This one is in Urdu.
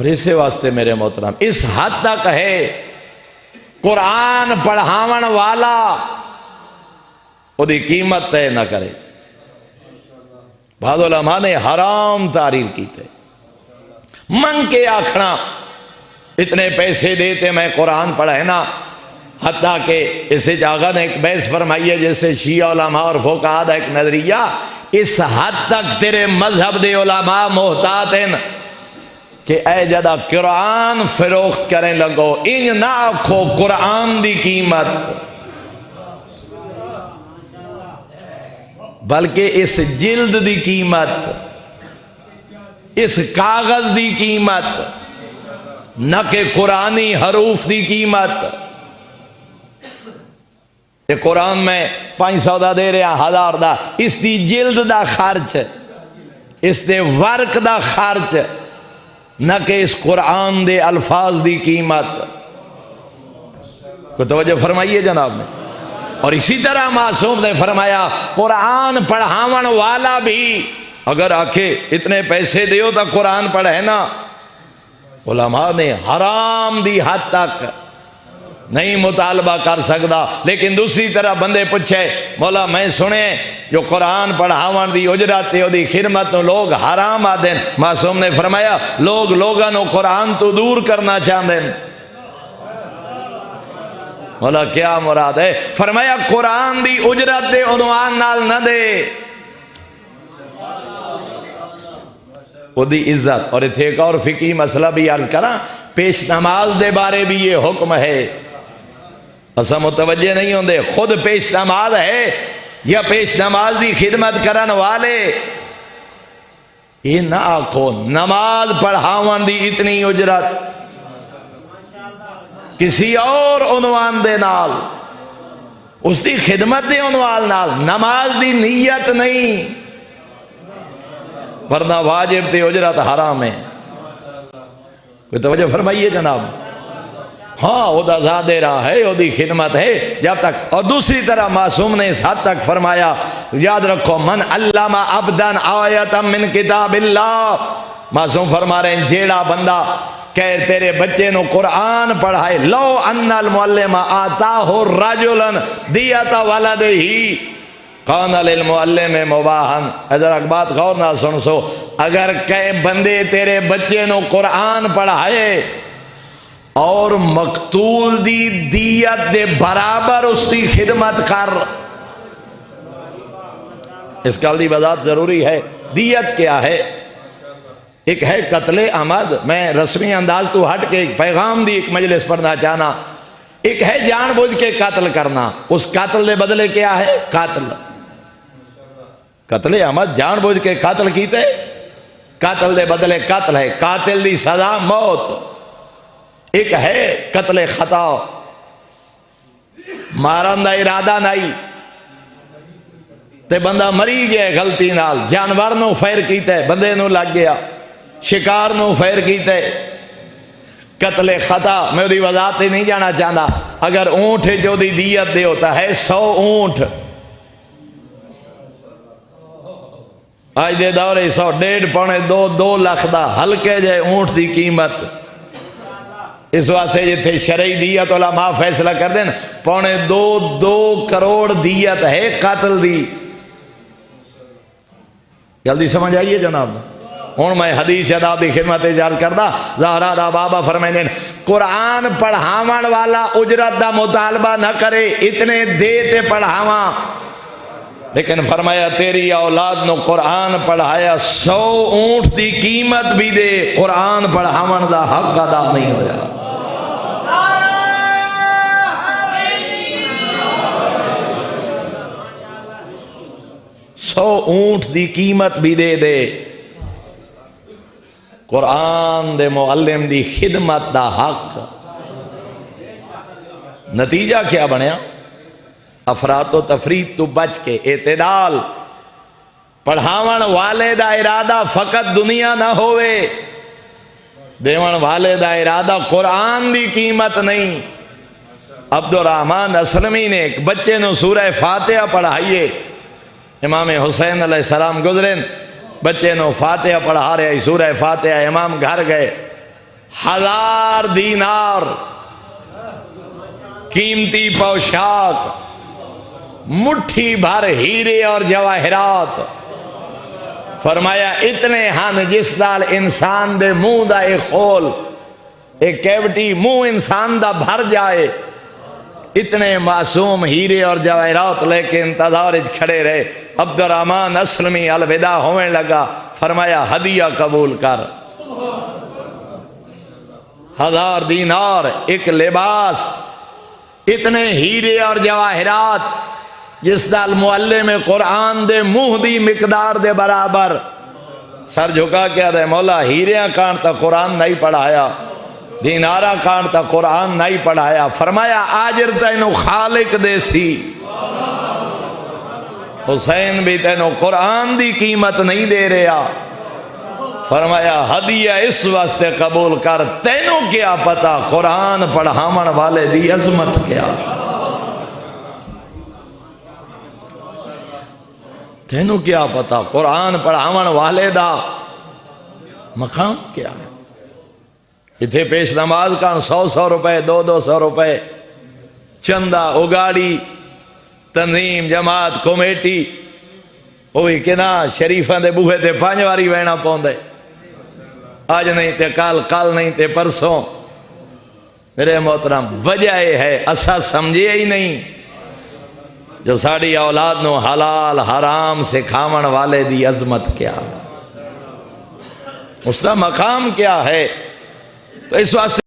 اور اسی واسطے میرے محترم اس حد تک ہے قرآن پڑھاون والا وہ دی قیمت طے نہ کرے. بعض علماء نے حرام تعریر کی تھے من کے آکھنا اتنے پیسے دیتے میں قرآن پڑھے نا. حتیٰ کہ اس سے آغا نے ایک بحث فرمائی ہے جیسے شیعہ علماء اور فقہاء دا ایک نظریہ اس حد تک تیرے مذہب دے علماء محتاط ہیں کہ اے جدہ قرآن فروخت کریں لگو ان نہ آکھو قرآن دی قیمت بلکہ اس جلد دی قیمت اس کاغذ دی قیمت نہ کہ قرآنی حروف دی قیمت. یہ قرآن میں 500 دا دے رہا 1000 دا اس دی جلد دا خرچ اس دے ورق دا خرچ نہ کہ اس قرآن دے الفاظ دی قیمت. کو توجہ فرمائیے جناب نے. اور اسی طرح معصوم نے فرمایا قرآن پڑھاون والا بھی اگر آکھے اتنے پیسے دیو تا قرآن پڑھے نا. علماء نے حرام دی حد تک نہیں مطالبہ کر سکتا. لیکن دوسری طرح بندے پوچھے مولا میں سنے جو قرآن پڑھاون دی اجرت ہے دی خدمت نو لوگ حرام آدیں. معصوم نے فرمایا لوگ لوگوں قرآن تو دور کرنا چاہتے ہیں. مولا کیا مراد ہے؟ فرمایا قرآن دی اجرت دے عنوان نال نہ دے وہ دی عزت. اور ایک اور فقہی مسئلہ بھی عرض کرا پیش نماز دے بارے بھی یہ حکم ہے. اسا متوجہ نہیں ہوندے خود پیش نماز ہے یا پیش نماز دی خدمت کرن والے. یہ نہ آکھو نماز پڑھاون دی اتنی اجرت کسی اور عنوان دے نال اس دی خدمت دے عنوان نال نماز دی نیت نہیں ورنہ واجب تے اجرت حرام ہے. کوئی توجہ فرمائیے جناب. ہاں وہ دا ذات دے رہا ہے وہ دی خدمت ہے جب تک. اور دوسری طرح معصوم نے اس حد تک فرمایا یاد رکھو من علم عبدن آیتا من کتاب اللہ. معصوم فرما رہے ہیں جیڑا بندہ کہ تیرے بچے نو قرآن پڑھائے لو ان المعلم آتاہ رجلا دیتا ولدہی کان للمعلم مباحن. ذرا بات غور نہ سن سو. اگر کہ بندے تیرے بچے نو قرآن پڑھائے اور مقتول دی دیت دے برابر اس کی خدمت کر. اس کال دی وضاحت ضروری ہے. دیت کیا ہے؟ ایک ہے قتل عمد. میں رسمی انداز تو ہٹ کے ایک پیغام دی ایک مجلس پڑھنا چاہنا. ایک ہے جان بوجھ کے قتل کرنا. اس قتل دے بدلے کیا ہے؟ قتل عمد جان بوجھ کے قتل کیتے قتل دے بدلے قتل ہے. قاتل دی سزا موت. ایک ہے قتل خطا مارن دا ارادہ نہیں تے بندہ مری گیا غلطی نال جانور نو فیر کیتے بندے نو لگ گیا شکار نو فیر کیتے قتل خطا. میں دی وضاحت نہیں جانا چاہتا. اگر اونٹ جو دی دیت دے ہوتا ہے 100 اونٹ آج دے دورے 100 1.5 پونے 2 لاکھ دا ہلکے جائے اونٹ دی قیمت. اس واسطے جتھے شرعی دیت علماء فیصلہ کر دیں 2.25 کروڑ دیت ہے قتل دی. جلدی سمجھ آئیے جناب. ہوں میں حدیث اداب کی خدمت اجازت کردا زہرا دا بابا فرمائیں قرآن پڑھاون والا اجرت دا مطالبہ نہ کرے اتنے دے تے پڑھاواں. لیکن فرمایا تیری اولاد نو قرآن پڑھایا 100 اونٹ دی قیمت بھی دے قرآن پڑھاون دا حق ادا نہیں ہویا. 100 اونٹ دی قیمت بھی دے دے قرآن دے معلم دی خدمت دا حق. نتیجہ کیا بنیا؟ افراط و تفریط تو بچ کے اعتدال. پڑھاون والے دا ارادہ فقط دنیا نہ ہوئے دیون والے دا ارادہ قرآن دی قیمت نہیں. عبد الرحمن اسلمی نے ایک بچے نو سورہ فاتحہ پڑھائیے. امام حسین علیہ السلام گزرے بچے نو فاتحہ پڑھا رہے سورہ فاتحہ. امام گھر گئے 1000 دینار قیمتی پوشاک، مٹھی بھر ہیرے اور جواہرات، فرمایا اتنے ہن جس نال انسان دے منہ دا ایک خول، ایک کیوٹی منہ انسان دا بھر جائے، اتنے معصوم ہیرے اور جواہرات لے کے انتظار کھڑے رہے۔ عبد الرحمن اسلمی الوداع ہونے لگا، فرمایا ہدیہ قبول کر۔ 1000 دینار، ایک لباس، اتنے ہیرے اور جواہرات جس نال معلم قرآن دے منہ دی مقدار دے برابر۔ سر جھکا کیا دے مولا ہیریاں کان تا قرآن نہیں پڑھایا، دینارہ کان تا قرآن نہیں پڑھایا۔ فرمایا آجر تینو خالق دے سی، حسین بھی تینو قرآن دی قیمت نہیں دے رہا۔ فرمایا ہدیہ اس واسطے قبول کر، تینو کیا پتا قرآن پڑھامن والے دی عظمت کیا، تینو کیا پتا قرآن پڑھامن والے دا مقام کیا ہے۔ اتھے پیش نماز کان 100 روپے 200 روپے چندہ اگاڑی تنظیم جماعت کمیٹی ہوئی کنا شریفان دے بوہے تے 5 واری وینا پوندے، آج نہیں تے کل نہیں تے پرسوں۔ میرے محترم وجہ یہ ہے اسا سمجھے ہی نہیں جو ساڑی اولاد نو حلال حرام سکھاون والے دی عظمت کیا، اس دا مقام کیا ہے۔ تو اس واسطے